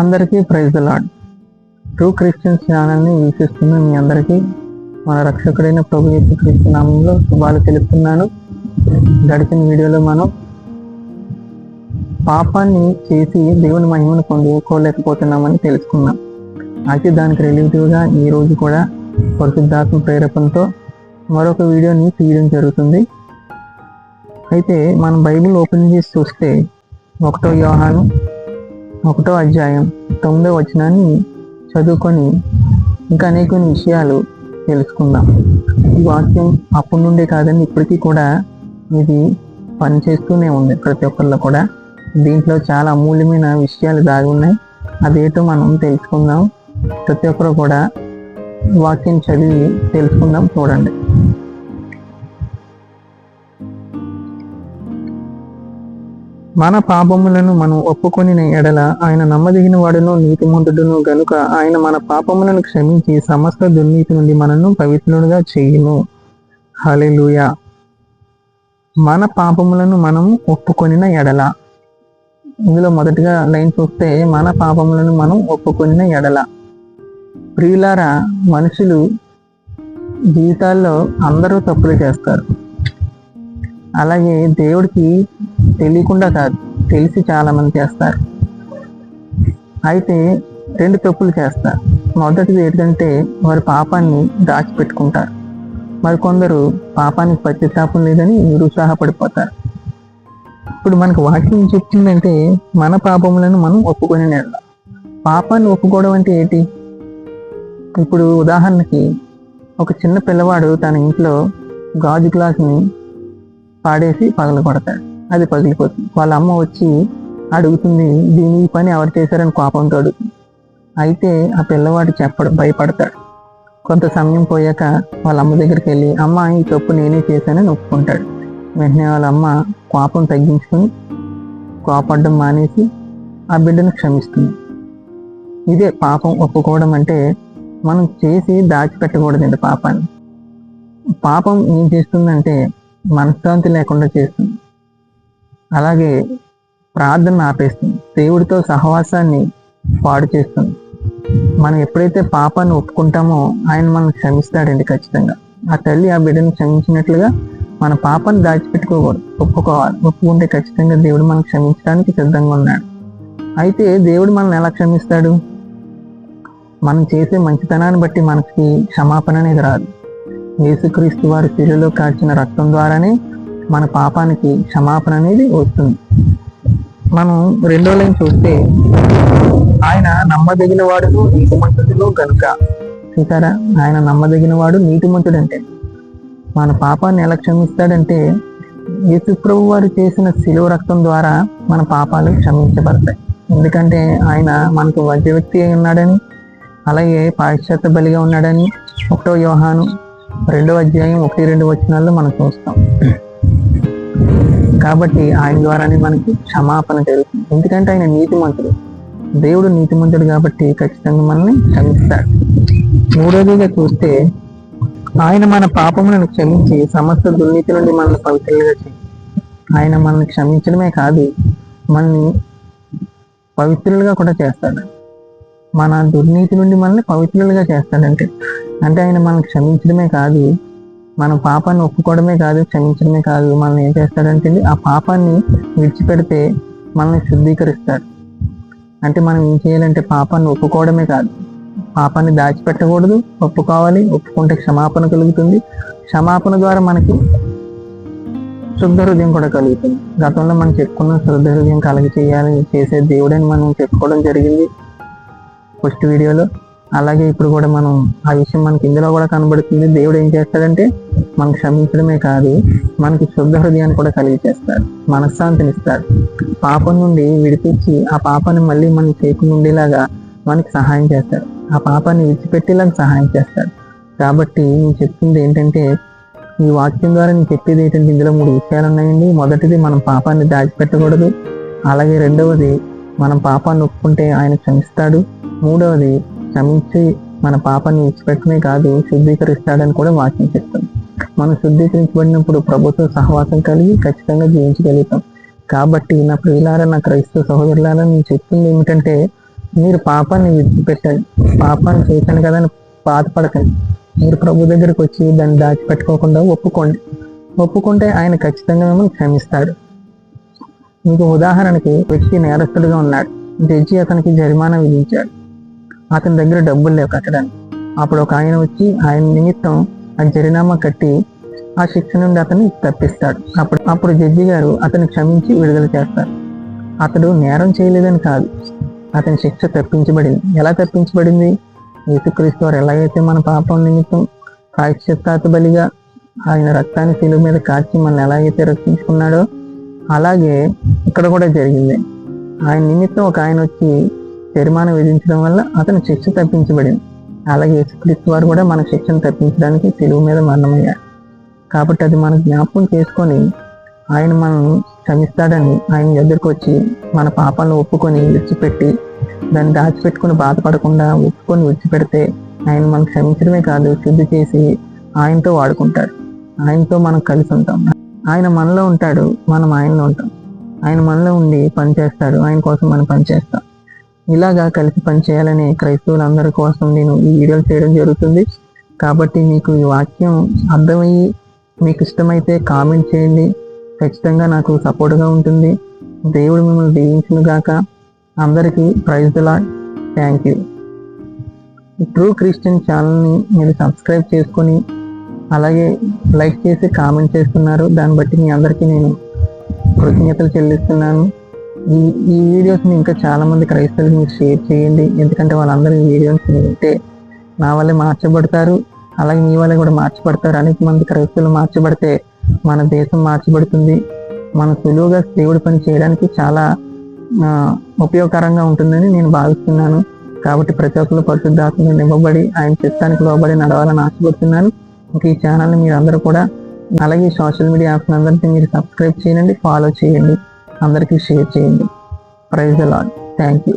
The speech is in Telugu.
అందరికీ praise the Lord. True Christians ఛానల్ని వీక్షిస్తున్న మీ అందరికీ మన రక్షకుడైన ప్రభు యేసు క్రీస్తు నామంలో శుభాలు తెలుపుతున్నాను. గడిచిన వీడియోలో మనం పాపాన్ని చేసి దేవుని మహిమను పొందుకోలేకపోతున్నామని తెలుసుకున్నాం. అయితే దానికి రిలేటివ్గా ఈ రోజు కూడా పరిశుద్ధాత్మ ప్రేరేపణతో మరొక వీడియోని తీయడం జరుగుతుంది. అయితే మనం బైబిల్ ఓపెన్ చేసి చూస్తే 1 యోహాను 1వ అధ్యాయం 9వ వచనాన్ని చదువుకొని ఇంకా అనేక విషయాలు తెలుసుకుందాం. ఈ వాక్యం అప్పటి నుండే కాదని ఇప్పటికీ కూడా ఇది పనిచేస్తూనే ఉంది. ప్రతి ఒక్కరిలో కూడా దీంట్లో చాలా అమూల్యమైన విషయాలు దాగి ఉన్నాయి. అదేంటో మనం తెలుసుకుందాం. ప్రతి ఒక్కరు కూడా వాక్యం చదివి తెలుసుకుందాం. చూడండి. మన పాపములను మనం ఒప్పుకొనిన ఎడల ఆయన నమ్మదగిన వాడును నీతిమంతుడును గనుక ఆయన మన పాపములను క్షమించి సమస్త దుర్నీతి నుండి మనను పవిత్రులుగా చేయును. హల్లెలూయా. మన పాపములను మనం ఒప్పుకొనిన ఎడల, ఇందులో మొదటిగా లైన్ చూస్తే మన పాపములను మనం ఒప్పుకొనిన ఎడల. ప్రియులారా, మనుషులు జీవితాల్లో అందరూ తప్పులు చేస్తారు. అలాగే దేవుడికి తెలియకుండా కాదు, తెలిసి చాలా మంది చేస్తారు. అయితే 2 తప్పులు చేస్తారు. మొదటిది ఏంటంటే వారి పాపాన్ని దాచిపెట్టుకుంటారు. మరి కొందరు పాపానికి పశ్చాత్తాపం లేదని నిరుత్సాహపడిపోతారు. ఇప్పుడు మనకు వాక్యం చెప్తుందంటే మన పాపములను మనం ఒప్పుకొని నెల. పాపాన్ని ఒప్పుకోవడం అంటే ఏంటి? ఇప్పుడు ఉదాహరణకి ఒక చిన్న పిల్లవాడు తన ఇంట్లో గాజు గ్లాసుని పాడేసి పగలగొడతాడు. అది పగిలిపోతుంది. వాళ్ళ అమ్మ వచ్చి అడుగుతుంది, దీని ఈ పని ఎవరు చేశారని కోపంతో అడుగుతుంది. అయితే ఆ పిల్లవాడు భయపడతాడు. కొంత సమయం పోయాక వాళ్ళ అమ్మ దగ్గరికి వెళ్ళి, అమ్మ ఈ తప్పు నేనే చేశానని ఒప్పుకుంటాడు. వెంటనే వాళ్ళ అమ్మ కోపం తగ్గించుకుని కోపడడం మానేసి ఆ బిడ్డను క్షమిస్తుంది. ఇదే పాపం ఒప్పుకోవడం అంటే. మనం చేసి దాచిపెట్టకూడదండి పాపాన్ని. పాపం ఏం చేస్తుందంటే మనశ్శాంతి లేకుండా చేస్తుంది. అలాగే ప్రార్థన ఆపేస్తుంది. దేవుడితో సహవాసాన్ని పాడు చేస్తుంది. మనం ఎప్పుడైతే పాపాన్ని ఒప్పుకుంటామో ఆయన మనం క్షమిస్తాడండి ఖచ్చితంగా. ఆ తల్లి ఆ బిడ్డను క్షమించినట్లుగా మన పాపాన్ని దాచిపెట్టుకోకూడదు, ఒప్పుకోవాలి. ఒప్పుకుంటే ఖచ్చితంగా దేవుడు మనం క్షమించడానికి సిద్ధంగా ఉన్నాడు. అయితే దేవుడు మనల్ని ఎలా క్షమిస్తాడు? మనం చేసే మంచితనాన్ని బట్టి మనకి క్షమాపణ అనేది రాదు. యేసుక్రీస్తు వారి శిలువలో కాచిన రక్తం ద్వారానే మన పాపానికి క్షమాపణ అనేది వస్తుంది. మనం 2వ లైన్ చూస్తే ఆయన నమ్మదగిన వాడును నీతిమంతుడు గనుక. చూసారా, ఆయన నమ్మదగిన వాడు నీతిమంతుడు. అంటే మన పాపాన్ని ఎలా క్షమిస్తాడంటే యేసు ప్రభు వారు చేసిన శిలువ రక్తం ద్వారా మన పాపాలు క్షమించబడతాయి. ఎందుకంటే ఆయన మనకు మధ్య వ్యక్తి అయి ఉన్నాడని, అలాగే పాశ్చాత్య బలిగా ఉన్నాడని 1వ యోహాను 2వ అధ్యాయం 1-2 వచనాల్లో మనం చూస్తాం. కాబట్టి ఆయన ద్వారానే మనకి క్షమాపణ జరుగుతుంది. ఎందుకంటే ఆయన నీతిమంతుడు. దేవుడు నీతిమంతుడు కాబట్టి ఖచ్చితంగా మనల్ని క్షమిస్తాడు. 3వదిగా చూస్తే ఆయన మన పాపములను క్షమించి సమస్త దుర్నీతి నుండి మనల్ని పవిత్రులుగా చేయి. ఆయన మనల్ని క్షమించడమే కాదు, మనల్ని పవిత్రులుగా కూడా చేస్తాడు. మన దుర్నీతి నుండి మనల్ని పవిత్రులుగా చేస్తాడంటే ఆయన మనల్ని క్షమించడమే కాదు, మన పాపాన్ని ఒప్పుకోవడమే కాదు, క్షమించడమే కాదు, మనల్ని ఏం చేస్తాడంటే ఆ పాపాన్ని విడిచిపెడితే మనల్ని శుద్ధీకరిస్తాడు. అంటే మనం ఏం చేయాలంటే పాపాన్ని ఒప్పుకోవడమే కాదు, పాపాన్ని దాచిపెట్టకూడదు, ఒప్పుకోవాలి. ఒప్పుకుంటే క్షమాపణ కలుగుతుంది. క్షమాపణ ద్వారా మనకి శుద్ధ హృదయం కూడా కలుగుతుంది. గతంలో మనం చెప్పుకున్న శుద్ధ హృదయం చేసే దేవుడని మనం చెప్పుకోవడం జరిగింది ఫస్ట్ వీడియోలో. అలాగే ఇప్పుడు కూడా మనం ఆ విషయం మనకి ఇందులో కూడా కనబడుతుంది. దేవుడు ఏం చేస్తాడంటే మనం క్షమించడమే కాదు, మనకి శుద్ధ హృదయాన్ని కూడా కలిగి చేస్తాడు, మనశ్శాంతిని ఇస్తాడు. పాపం నుండి విడిపించి ఆ పాపాన్ని మళ్ళీ మనం చేయకుండా ఉండేలాగా మనకి సహాయం చేస్తాడు. ఆ పాపాన్ని విడిచిపెట్టేలాగా సహాయం చేస్తాడు. కాబట్టి నేను చెప్తుంది ఏంటంటే, ఈ వాక్యం ద్వారా నేను చెప్పేది ఏంటంటే ఇందులో 3 విషయాలు ఉన్నాయండి. మొదటిది, మనం పాపాన్ని దాచిపెట్టకూడదు. అలాగే 2వది, మనం పాపాన్ని ఒప్పుకుంటే ఆయన క్షమిస్తాడు. 3వది, క్షమించి మన పాపాన్ని విడిచిపెట్టమే కాదు, శుద్ధీకరిస్తాడని కూడా వాక్యం చెప్తుంది. మనం శుద్ధీకరించబడినప్పుడు ప్రభుత్వ సహవాసం కలిగి ఖచ్చితంగా జీవించగలుగుతాం. కాబట్టి నా ప్రియులారా, నా క్రైస్తవ సహోదరులారా, నేను చెప్తుంది ఏమిటంటే మీరు పాపాన్ని విడిచిపెట్టండి, పాపాన్ని చేశాను కదా అని బాధపడకండి. మీరు ప్రభు దగ్గరికి వచ్చి దాన్ని దాచిపెట్టుకోకుండా ఒప్పుకుంటే ఆయన ఖచ్చితంగా మిమ్మల్ని క్షమిస్తాడు. మీకు ఉదాహరణకి వ్యక్తి నేరస్తుడిగా ఉన్నాడు. జడ్జి అతనికి జరిమానా విధించాడు. అతని దగ్గర డబ్బులు లేవు కట్టడానికి. అప్పుడు ఒక ఆయన వచ్చి ఆయన నిమిత్తం ఆ జరిమానా కట్టి ఆ శిక్ష నుండి అతన్ని తప్పిస్తాడు. అప్పుడు జడ్జి గారు అతన్ని క్షమించి విడుదల చేస్తారు. అతడు నేరం చేయలేదని కాదు, అతని శిక్ష తప్పించబడింది. ఎలా తప్పించబడింది? యేసుక్రీస్తు వారు ఎలాగైతే మన పాపం నిమిత్తం ప్రాయశ్చిత్తార్థ బలిగా ఆయన రక్తాన్ని శిలువ మీద కాచి మనల్ని ఎలాగైతే రక్షించుకున్నాడో అలాగే ఇక్కడ కూడా జరిగింది. ఆయన నిమిత్తం ఒక ఆయన వచ్చి జరిమానా విధించడం వల్ల అతని శిక్ష తప్పించబడింది. అలాగే యేసుక్రీస్తు వారు కూడా మన శిక్షను తప్పించడానికి శిలువ మీద మరణమయ్యారు. కాబట్టి అది మనం జ్ఞాపకం చేసుకొని ఆయన మనల్ని క్షమిస్తాడని ఆయన దగ్గరకు వచ్చి మన పాపాలను ఒప్పుకొని విడిచిపెట్టి దాన్ని దాచిపెట్టుకుని బాధపడకుండా ఒప్పుకొని విడిచిపెడితే ఆయన మనం క్షమించడమే కాదు, శుద్ధి చేసి ఆయనతో వాడుకుంటాడు. ఆయనతో మనం కలిసి ఉంటాం. ఆయన మనలో ఉంటాడు, మనం ఆయనలో ఉంటాం. ఆయన మనలో ఉండి పనిచేస్తాడు, ఆయన కోసం మనం పనిచేస్తాం. ఇలాగా కలిసి పనిచేయాలని క్రైస్తవులందరి కోసం నేను ఈ వీడియోలు చేయడం జరుగుతుంది. కాబట్టి మీకు ఈ వాక్యం అర్థమయ్యి మీకు ఇష్టమైతే కామెంట్ చేయండి. ఖచ్చితంగా నాకు సపోర్ట్గా ఉంటుంది. దేవుడు మిమ్మల్ని దీవించును గాక. అందరికీ praise the Lord. Thank you. True Christian ఛానల్ని మీరు సబ్స్క్రైబ్ చేసుకొని అలాగే లైక్ చేసి కామెంట్ చేస్తున్నారు. దాన్ని బట్టి మీ అందరికీ నేను కృతజ్ఞతలు చెల్లిస్తున్నాను. ఈ వీడియోస్ని ఇంకా చాలామంది క్రైస్తవులకు మీరు షేర్ చేయండి. ఎందుకంటే వాళ్ళందరూ ఈ వీడియోస్ని వింటే నా వల్లే మార్చబడతారు, అలాగే మీ వల్లే కూడా మార్చబడతారు. అనేక మంది క్రైస్తవులు మార్చబడితే మన దేశం మార్చబడుతుంది. మన సులువుగా దేవుడి పని చేయడానికి చాలా ఉపయోగకరంగా ఉంటుందని నేను భావిస్తున్నాను. కాబట్టి ప్రతి ఒక్కరు పరిశుద్ధాత్మను నింపబడి ఆయన చిత్తానికి లోబడి నడవాలని ఆశపడుతున్నాను. ఇంకా ఈ ఛానల్ని మీరు అందరూ కూడా అలాగే సోషల్ మీడియా యాప్స్ అందరికీ మీరు సబ్స్క్రైబ్ చేయండి, ఫాలో చేయండి, అందరికీ షేర్ చేయండి. Praise the Lord. Thank you.